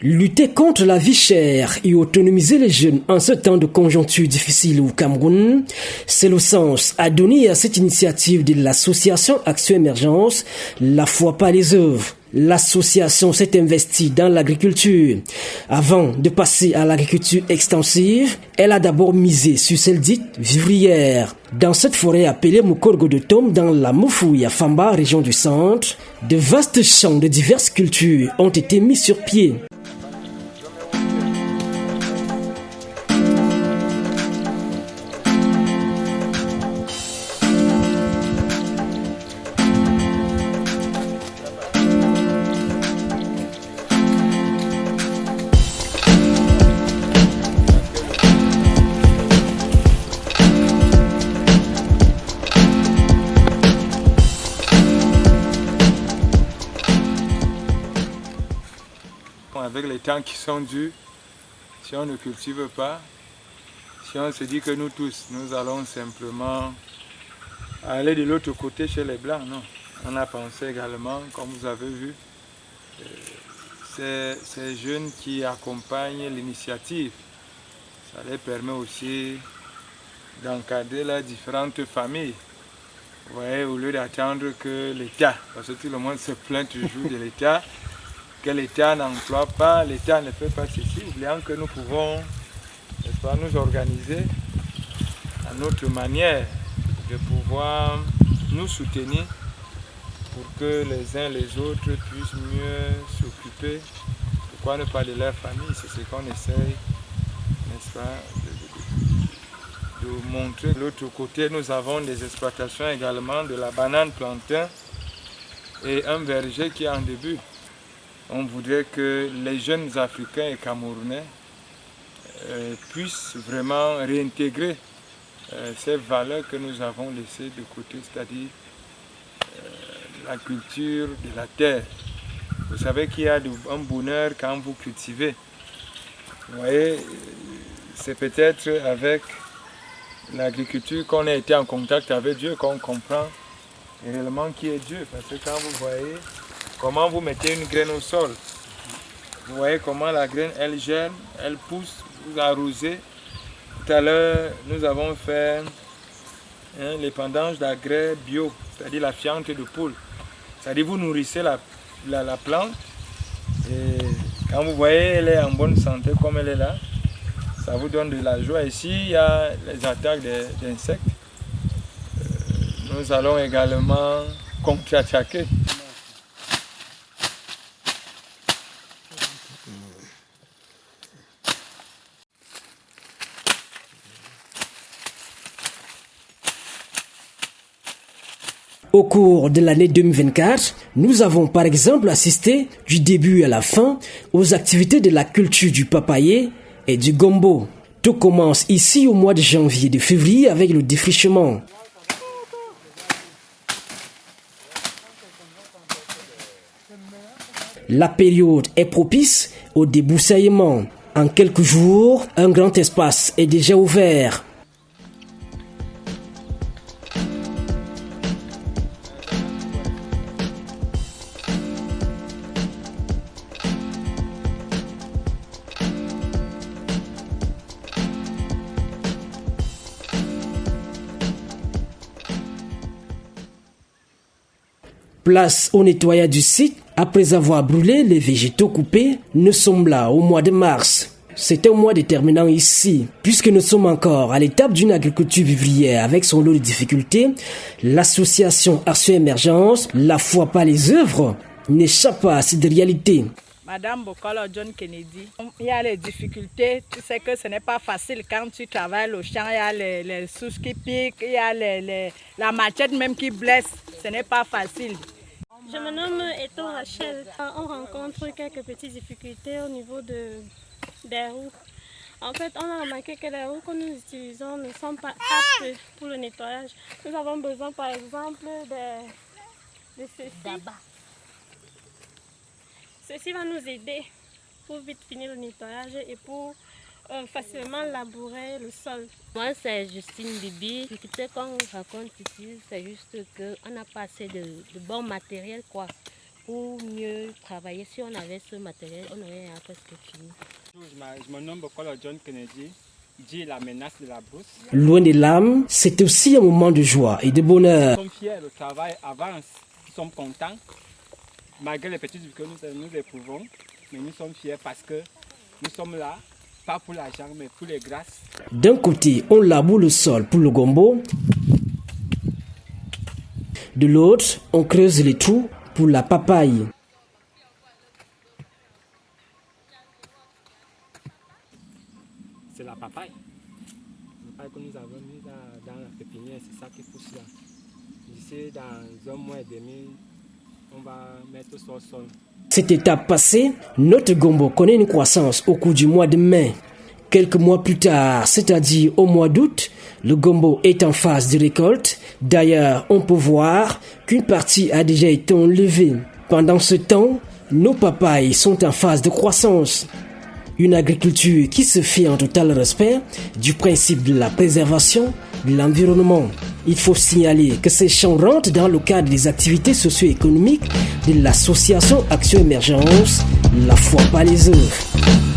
Lutter contre la vie chère et autonomiser les jeunes en ce temps de conjoncture difficile au Cameroun, c'est le sens à donner à cette initiative de l'association Action Émergence, La foi par les œuvres. L'association s'est investie dans l'agriculture. Avant de passer à l'agriculture extensive, elle a d'abord misé sur celle dite vivrière. Dans cette forêt appelée Mukorgo de Tom, dans la Mufouya Famba, région du centre, de vastes champs de diverses cultures ont été mis sur pied. Avec les temps qui sont durs, si on ne cultive pas, si on se dit que nous tous, nous allons simplement aller de l'autre côté chez les Blancs, non. On a pensé également, comme vous avez vu, ces jeunes qui accompagnent l'initiative, ça les permet aussi d'encadrer les différentes familles. Vous voyez, au lieu d'attendre que l'État, parce que tout le monde se plaint toujours de l'État, que l'État n'emploie pas, l'État ne fait pas ceci, oubliant que nous pouvons, n'est-ce pas, nous organiser à notre manière de pouvoir nous soutenir pour que les uns les autres puissent mieux s'occuper. Pourquoi ne pas de leur famille? C'est ce qu'on essaye, n'est-ce pas, de montrer. De l'autre côté, nous avons des exploitations également de la banane plantain et un verger qui est en début. On voudrait que les jeunes Africains et Camerounais puissent vraiment réintégrer ces valeurs que nous avons laissées de côté, c'est-à-dire la culture de la terre. Vous savez qu'il y a un bonheur quand vous cultivez. Vous voyez, c'est peut-être avec l'agriculture qu'on a été en contact avec Dieu, qu'on comprend réellement qui est Dieu. Parce que quand vous voyez comment vous mettez une graine au sol, vous voyez comment la graine, elle germe, elle pousse, vous arrosez. Tout à l'heure, nous avons fait l'épandage d'engrais bio, c'est-à-dire la fiente de poule. C'est-à-dire vous nourrissez la plante et quand vous voyez elle est en bonne santé comme elle est là, ça vous donne de la joie. Ici, il y a les attaques d'insectes. Nous allons également contre-attaquer. Au cours de l'année 2024, nous avons par exemple assisté du début à la fin aux activités de la culture du papayer et du gombo. Tout commence ici au mois de janvier et de février avec le défrichement. La période est propice au débroussaillement. En quelques jours, un grand espace est déjà ouvert. Place au nettoyage du site après avoir brûlé les végétaux coupés. Nous sommes là au mois de mars. C'est un mois déterminant ici, puisque nous sommes encore à l'étape d'une agriculture vivrière avec son lot de difficultés. L'association Action Émergence, La foi par les œuvres, n'échappe pas à cette réalité. Madame Bokolo John Kennedy, il y a les difficultés, tu sais que ce n'est pas facile quand tu travailles au champ, il y a les souches qui piquent, il y a la machette même qui blesse, ce n'est pas facile. Je me nomme Eto Rachel. On rencontre quelques petites difficultés au niveau des roues. En fait, on a remarqué que les roues que nous utilisons ne sont pas aptes pour le nettoyage. Nous avons besoin par exemple de ceci. Ceci va nous aider pour vite finir le nettoyage et pour facilement labourer le sol. Moi, c'est Justine Bibi. Ce qu'on raconte ici, c'est juste qu'on n'a pas assez de bon matériel, quoi, pour mieux travailler. Si on avait ce matériel, on aurait presque fini. Je me nomme Bokolo John Kennedy. Dit la menace de la brousse. Loin des larmes, c'est aussi un moment de joie et de bonheur. Nous sommes fiers, le travail avance, nous sommes contents. Malgré les petites difficultés que nous éprouvons, mais nous sommes fiers parce que nous sommes là, pas pour l'argent, mais pour les grâces. D'un côté, on laboure le sol pour le gombo. De l'autre, on creuse les trous pour la papaye. C'est la papaye. La papaye que nous avons mis dans la pépinière, c'est ça qui pousse là. D'ici dans un mois et demi, on va mettre sur le sol. Cette étape passée, notre gombo connaît une croissance au cours du mois de mai. Quelques mois plus tard, c'est-à-dire au mois d'août, le gombo est en phase de récolte. D'ailleurs, on peut voir qu'une partie a déjà été enlevée. Pendant ce temps, nos papayes sont en phase de croissance. Une agriculture qui se fait en total respect du principe de la préservation de l'environnement. Il faut signaler que ces champs rentrent dans le cadre des activités socio-économiques de l'association Action Émergence, la foi pas les œuvres.